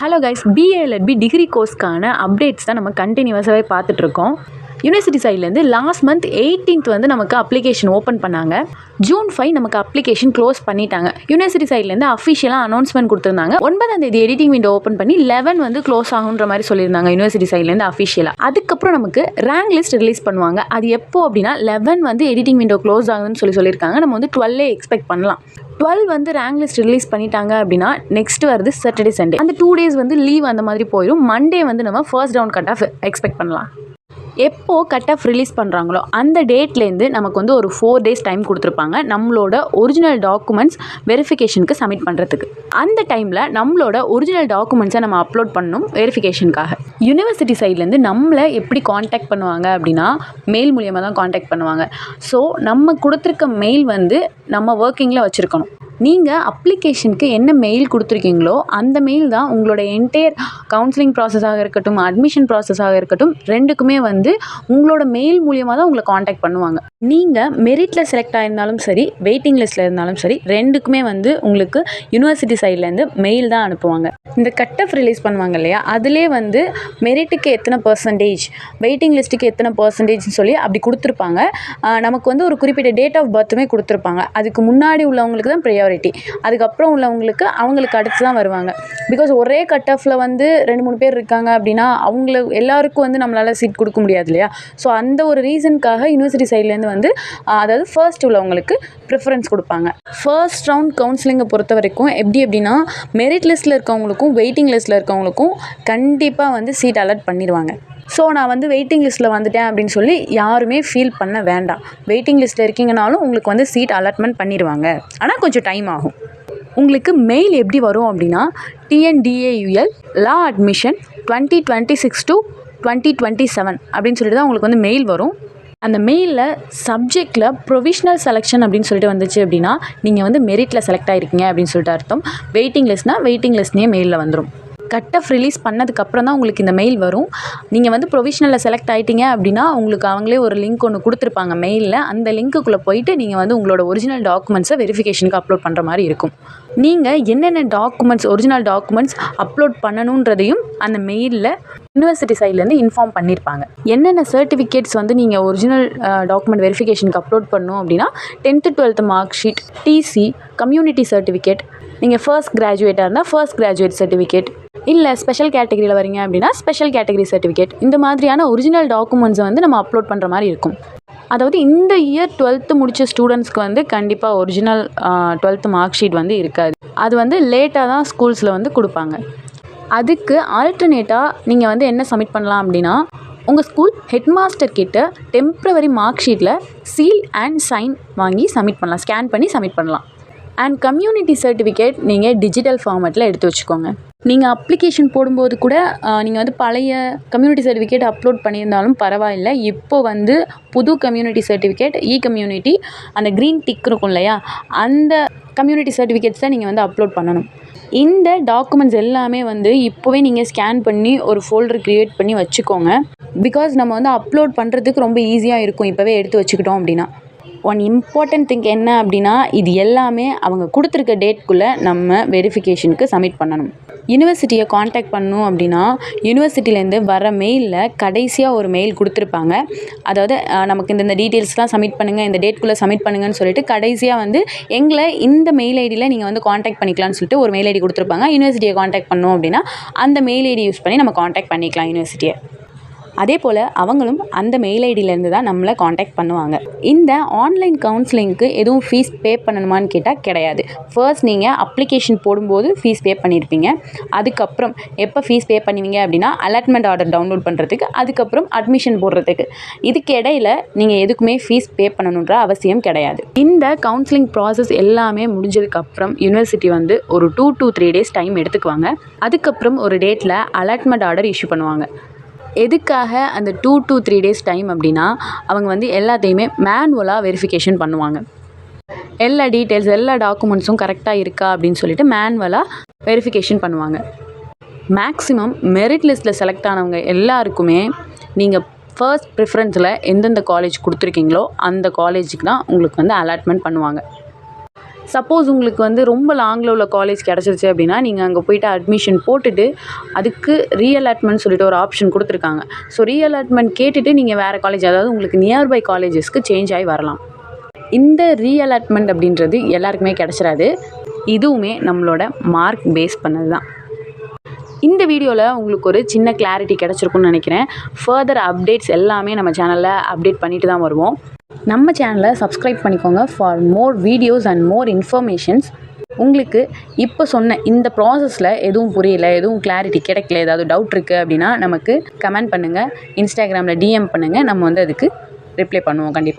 Hello guys, BALLB degree கோர்ஸ்க்கான updates தான் நம்ம கண்டினியூஸாகவே பார்த்துட்ருக்கோம். யூனிவர்சிட்டி சைட்லேருந்து லாஸ்ட் மந்த் 18th வந்து நமக்கு அப்ளிகேஷன் ஓப்பன் பண்ணாங்க. June 5 நமக்கு அப்ளிகேஷன் க்ளோஸ் பண்ணிட்டாங்க. யூனிவர்சிட்டி சைட்லேருந்து அஃபிஷியலாக அனௌன்ஸ்மெண்ட் கொடுத்துருந்தாங்க. 9ஆம் தேதி எடிட்டிங் விண்டோ ஓப்பன் பண்ணி 11 வந்து க்ளோஸ் ஆகுன்ற மாதிரி சொல்லியிருந்தாங்க யூனிவர்சிட்டி சைட்லேருந்து அஃபிஷியலாக. அதுக்கப்புறம் நமக்கு ரேங்க் லிஸ்ட் ரிலீஸ் பண்ணுவாங்க. அது எப்போ அப்படின்னா 11 வந்து எடிட்டிங் விண்டோ க்ளோஸ் ஆகுதுன்னு சொல்லியிருக்காங்க. நம்ம வந்து 12 எக்ஸ்பெக்ட் பண்ணலாம். 12 வந்து ரேங்க் லிஸ்ட் ரிலீஸ் பண்ணிட்டாங்க அப்படின்னா நெக்ஸ்ட் வருது சாட்டர்டே சண்டே. அந்த 2 days வந்து லீவ் அந்த மாதிரி போயிடும். மண்டே வந்து நம்ம first round cut off expect பண்ணலாம். எப்போ கட் ஆஃப் ரிலீஸ் பண்ணுறாங்களோ அந்த டேட்லேருந்து நமக்கு வந்து ஒரு 4 days டைம் கொடுத்துருப்பாங்க நம்மளோட ஒரிஜினல் டாக்குமெண்ட்ஸ் வெரிஃபிகேஷனுக்கு சப்மிட் பண்ணுறதுக்கு. அந்த டைமில் நம்மளோட ஒரிஜினல் டாக்குமெண்ட்ஸை நம்ம அப்லோட் பண்ணணும் வெரிஃபிகேஷனுக்காக. யூனிவர்சிட்டி சைட்லேருந்து நம்மளை எப்படி காண்டாக்ட் பண்ணுவாங்க அப்படின்னா மெயில் மூலியமாக தான் காண்டாக்ட் பண்ணுவாங்க. ஸோ நம்ம கொடுத்துருக்க மெயில் வந்து நம்ம ஒர்க்கிங்கில் வச்சுருக்கணும். நீங்கள் அப்ளிகேஷனுக்கு என்ன மெயில் கொடுத்துருக்கீங்களோ அந்த மெயில் தான் உங்களோட என்டையர் கவுன்சிலிங் ப்ராசஸாக இருக்கட்டும், அட்மிஷன் ப்ராசஸாக இருக்கட்டும், ரெண்டுக்குமே வந்து உங்களோட மெயில் மூலியமாக தான் உங்களை காண்டாக்ட் பண்ணுவாங்க. நீங்கள் மெரிட்டில் செலக்ட் ஆகிருந்தாலும் சரி, வெயிட்டிங் லிஸ்ட்டில் இருந்தாலும் சரி, ரெண்டுக்குமே வந்து உங்களுக்கு யூனிவர்சிட்டி சைட்லேருந்து மெயில் தான் அனுப்புவாங்க. இந்த கட் ஆஃப் ரிலீஸ் பண்ணுவாங்க இல்லையா, அதிலே வந்து மெரிட்டுக்கு எத்தனை பர்சன்டேஜ், வெயிட்டிங் லிஸ்ட்டுக்கு எத்தனை பர்சன்டேஜ்னு சொல்லி அப்படி கொடுத்துருப்பாங்க. நமக்கு வந்து ஒரு குறிப்பிட்ட டேட் ஆஃப் பர்த்துமே கொடுத்துருப்பாங்க. அதுக்கு முன்னாடி உள்ளவங்களுக்கு தான் ப்ரையாரிட்டி, அதுக்கப்புறம் உள்ளவங்களுக்கு அவங்களுக்கு அடுத்து தான் வருவாங்க. பிகாஸ் ஒரே கட் ஆஃபில் வந்து 2-3 பேர் இருக்காங்க அப்படின்னா எல்லாருக்கும் வந்து நம்மளால் சீட் கொடுக்க முடியாது இல்லையா. ஸோ அந்த ஒரு ரீசனுக்காக யூனிவர்சிட்டி சைட்லேருந்து வந்து அதாவது ஃபர்ஸ்ட் உள்ளவங்களுக்கு ப்ரிஃபரன்ஸ் கொடுப்பாங்க. ஃபர்ஸ்ட் ரவுண்ட் கவுன்சிலிங்கை பொறுத்த வரைக்கும் எப்படின்னா மெரிட் லிஸ்ட்டில் இருக்கவங்களுக்கும் வெயிட்டிங் லிஸ்ட்டில் இருக்கவங்களுக்கும் கண்டிப்பாக வந்து சீட் அலாட் பண்ணிடுவாங்க. ஸோ நான் வந்து வெயிட்டிங் லிஸ்ட்டில் வந்துட்டேன் அப்படின்னு சொல்லி யாருமே ஃபீல் பண்ண வேண்டாம். வெயிட்டிங் லிஸ்ட்டில் இருக்கீங்கனாலும் உங்களுக்கு வந்து சீட் அலாட்மெண்ட் பண்ணிடுவாங்க. ஆனால் கொஞ்சம் டைம் ஆகும். உங்களுக்கு மெயில் எப்படி வரும் அப்படின்னா TNDAUL லா அட்மிஷன் 2026 to 2027 அப்படின்னு சொல்லிட்டு தான் உங்களுக்கு வந்து மெயில் வரும். அந்த மெயிலில் சப்ஜெக்டில் ப்ரொவிஷ்னல் செலெக்ஷன் அப்படின்னு சொல்லிட்டு வந்துச்சு அப்படின்னா நீங்கள் வந்து மெரிட்டில் செலக்ட் ஆகிருக்கீங்க அப்படின்னு சொல்லிட்டு அர்த்தம். வெயிட்டிங் லிஸ்ட்னால் வெயிட்டிங் லிஸ்ட்னே மெயிலில் வந்துடும். கட் ஆஃப் ரிலீஸ் பண்ணதுக்கப்புறம் தான் உங்களுக்கு இந்த மெயில் வரும். நீங்கள் வந்து ப்ரொவிஷ்னலில் செலக்ட் ஆகிட்டீங்க அப்படின்னா உங்களுக்கு அவங்களே ஒரு லிங்க் ஒன்று கொடுத்துருப்பாங்க மெயிலில். அந்த லிங்க்குள்ளே போயிட்டு நீங்கள் வந்து உங்களோட ஒரிஜினல் டாக்குமெண்ட்ஸை வெரிஃபிகேஷனுக்கு அப்லோட் பண்ணுற மாதிரி இருக்கும். நீங்கள் என்னென்ன டாக்குமெண்ட்ஸ், ஒரிஜினல் டாக்குமெண்ட்ஸ் அப்லோட் பண்ணணுன்றதையும் அந்த மெயிலில் யூனிவர்சிட்டி சைட்லேருந்து இன்ஃபார்ம் பண்ணியிருப்பாங்க. என்னென்ன சர்டிஃபிகேட்ஸ் வந்து நீங்கள் ஒரிஜினல் டாக்குமெண்ட் வெரிஃபிகேஷனுக்கு அப்லோட் பண்ணணும் அப்படின்னா 10th 12th mark sheet, TC, community certificate, நீங்கள் ஃபர்ஸ்ட் கிராஜுவேட்டாக இருந்தால் ஃபர்ஸ்ட் கிராஜுவேட் சர்டிஃபிகேட், இல்லை ஸ்பெஷல் கேட்டகரியில் வரீங்க அப்படின்னா ஸ்பெஷல் கேட்டகரி சர்டிஃபிகேட், இந்த மாதிரியான ஒரிஜினல் டாக்குமெண்ட்ஸை வந்து நம்ம அப்லோட் பண்ணுற மாதிரி இருக்கும். அதாவது இந்த இயர் 12th முடித்த ஸ்டூடெண்ட்ஸ்க்கு வந்து கண்டிப்பாக ஒரிஜினல் 12th மார்க் ஷீட் வந்து இருக்காது. அது வந்து லேட்டாக தான் ஸ்கூல்ஸில் வந்து கொடுப்பாங்க. அதுக்கு ஆல்டர்னேட்டாக நீங்கள் வந்து என்ன சப்மிட் பண்ணலாம் அப்படின்னா உங்கள் ஸ்கூல் ஹெட் மாஸ்டர் கிட்ட டெம்ப்ரவரி மார்க் ஷீட்டில் சீல் அண்ட் சைன் வாங்கி சப்மிட் பண்ணலாம், ஸ்கேன் பண்ணி சப்மிட் பண்ணலாம். அண்ட் கம்யூனிட்டி சர்டிஃபிகேட் நீங்கள் டிஜிட்டல் ஃபார்மேட்டில் எடுத்து வச்சுக்கோங்க. நீங்கள் அப்ளிகேஷன் போடும்போது கூட நீங்கள் வந்து பழைய கம்யூனிட்டி சர்டிஃபிகேட் அப்லோட் பண்ணியிருந்தாலும் பரவாயில்லை. இப்போ வந்து புது கம்யூனிட்டி சர்டிஃபிகேட், கம்யூனிட்டி, அந்த க்ரீன் டிக் இருக்கும் இல்லையா, அந்த கம்யூனிட்டி சர்டிஃபிகேட்ஸ் தான் நீங்கள் வந்து அப்லோட் பண்ணணும். இந்த டாக்குமெண்ட்ஸ் எல்லாமே வந்து இப்போவே நீங்கள் ஸ்கேன் பண்ணி ஒரு ஃபோல்டர் க்ரியேட் பண்ணி வச்சுக்கோங்க. பிகாஸ் நம்ம வந்து அப்லோட் பண்ணுறதுக்கு ரொம்ப ஈஸியாக இருக்கும் இப்போவே எடுத்து வச்சுக்கிட்டோம் அப்படின்னா. ஒன் இம்பார்ட்டன்ட் திங் என்ன அப்படின்னா இது எல்லாமே அவங்க கொடுத்துருக்க டேட்குள்ளே நம்ம வெரிஃபிகேஷனுக்கு சப்மிட் பண்ணணும். யூனிவர்சிட்டியை காண்டாக்ட் பண்ணணும் அப்படின்னா யூனிவர்சிட்டிலேருந்து வர மெயிலில் கடைசியாக ஒரு மெயில் கொடுத்துருப்பாங்க. அதாவது நமக்கு இந்த டீட்டெயில்ஸ்லாம் சப்மிட் பண்ணுங்கள், இந்த டேட்குள்ளே சப்மிட் பண்ணுங்கன்னு சொல்லிட்டு கடைசியாக வந்து எங்களை இந்த மெயில் ஐடியில் நீங்கள் வந்து காண்டாக்ட் பண்ணிக்கலாம்னு சொல்லிட்டு ஒரு மெயில் ஐடி கொடுத்துருப்பாங்க. யூனிவர்சிட்டியை காண்டாக்ட் பண்ணணும் அப்படின்னா அந்த மெயில் ஐடி யூஸ் பண்ணி நம்ம காண்டாக்ட் பண்ணிக்கலாம் யூனிவர்சிட்டியை. அதே போல் அவங்களும் அந்த மெயில் ஐடியிலேருந்து தான் நம்மளை காண்டாக்ட் பண்ணுவாங்க. இந்த ஆன்லைன் கவுன்சிலிங்க்கு எதுவும் ஃபீஸ் பே பண்ணணுமான்னு கேட்டால் கிடையாது. ஃபர்ஸ்ட் நீங்கள் அப்ளிகேஷன் போடும்போது ஃபீஸ் பே பண்ணியிருப்பீங்க. அதுக்கப்புறம் எப்போ ஃபீஸ் பே பண்ணுவீங்க அப்படின்னா அலாட்மெண்ட் ஆர்டர் டவுன்லோட் பண்ணுறதுக்கு, அதுக்கப்புறம் அட்மிஷன் போடுறதுக்கு. இதுக்கு இடையில் நீங்கள் எதுக்குமே ஃபீஸ் பே பண்ணணுன்ற அவசியம் கிடையாது. இந்த கவுன்சிலிங் ப்ராசஸ் எல்லாமே முடிஞ்சதுக்கப்புறம் யூனிவர்சிட்டி வந்து ஒரு 2 to 3 days டைம் எடுத்துக்குவாங்க. அதுக்கப்புறம் ஒரு டேட்டில் அலாட்மெண்ட் ஆர்டர் இஷ்யூ பண்ணுவாங்க. எதுக்காக அந்த 2 to 3 days டைம் அப்படின்னா அவங்க வந்து எல்லாத்தையுமே மேனுவலாக வெரிஃபிகேஷன் பண்ணுவாங்க. எல்லா டீட்டெயில்ஸ், எல்லா டாக்குமெண்ட்ஸும் கரெக்டாக இருக்கா அப்படின்னு சொல்லிட்டு மேனுவலாக வெரிஃபிகேஷன் பண்ணுவாங்க. மேக்ஸிமம் மெரிட் லிஸ்ட்டில் செலக்ட் ஆனவங்க எல்லாருக்குமே நீங்கள் ஃபர்ஸ்ட் ப்ரிஃபரன்ஸில் எந்தெந்த காலேஜ் கொடுத்துருக்கீங்களோ அந்த காலேஜுக்கு தான் உங்களுக்கு வந்து அலாட்மெண்ட் பண்ணுவாங்க. சப்போஸ் உங்களுக்கு வந்து ரொம்ப லாங்கில் உள்ள காலேஜ் கிடச்சிருச்சு அப்படின்னா நீங்கள் அங்கே போய்ட்டு அட்மிஷன் போட்டுட்டு அதுக்கு ரீஅலாட்மெண்ட் சொல்லிட்டு ஒரு ஆப்ஷன் கொடுத்துருக்காங்க. ஸோ ரீஅலாட்மெண்ட் கேட்டுட்டு நீங்கள் வேறு காலேஜ், அதாவது உங்களுக்கு நியர்பை காலேஜஸ்க்கு சேஞ்ச் ஆகி வரலாம். இந்த ரீஅலாட்மெண்ட் அப்படின்றது எல்லாருக்குமே கிடச்சிடாது. இதுவுமே நம்மளோட மார்க் பேஸ் பண்ணது தான். இந்த வீடியோவில் உங்களுக்கு ஒரு சின்ன கிளாரிட்டி கிடச்சிருக்குன்னு நினைக்கிறேன். ஃபர்தர் அப்டேட்ஸ் எல்லாமே நம்ம சேனலில் அப்டேட் பண்ணிட்டு தான் வருவோம். நம்ம சேனலை சப்ஸ்கிரைப் பண்ணிக்கோங்க for more videos and more informations. உங்களுக்கு இப்போ சொன்ன இந்த ப்ராசஸில் எதுவும் புரியல, எதுவும் கிளாரிட்டி கிடைக்கல, ஏதாவது டவுட் இருக்குது அப்படின்னா நமக்கு கமெண்ட் பண்ணுங்கள், இன்ஸ்டாகிராமில் DM பண்ணுங்கள். நம்ம வந்து அதுக்கு ரிப்ளை பண்ணுவோம் கண்டிப்பாக.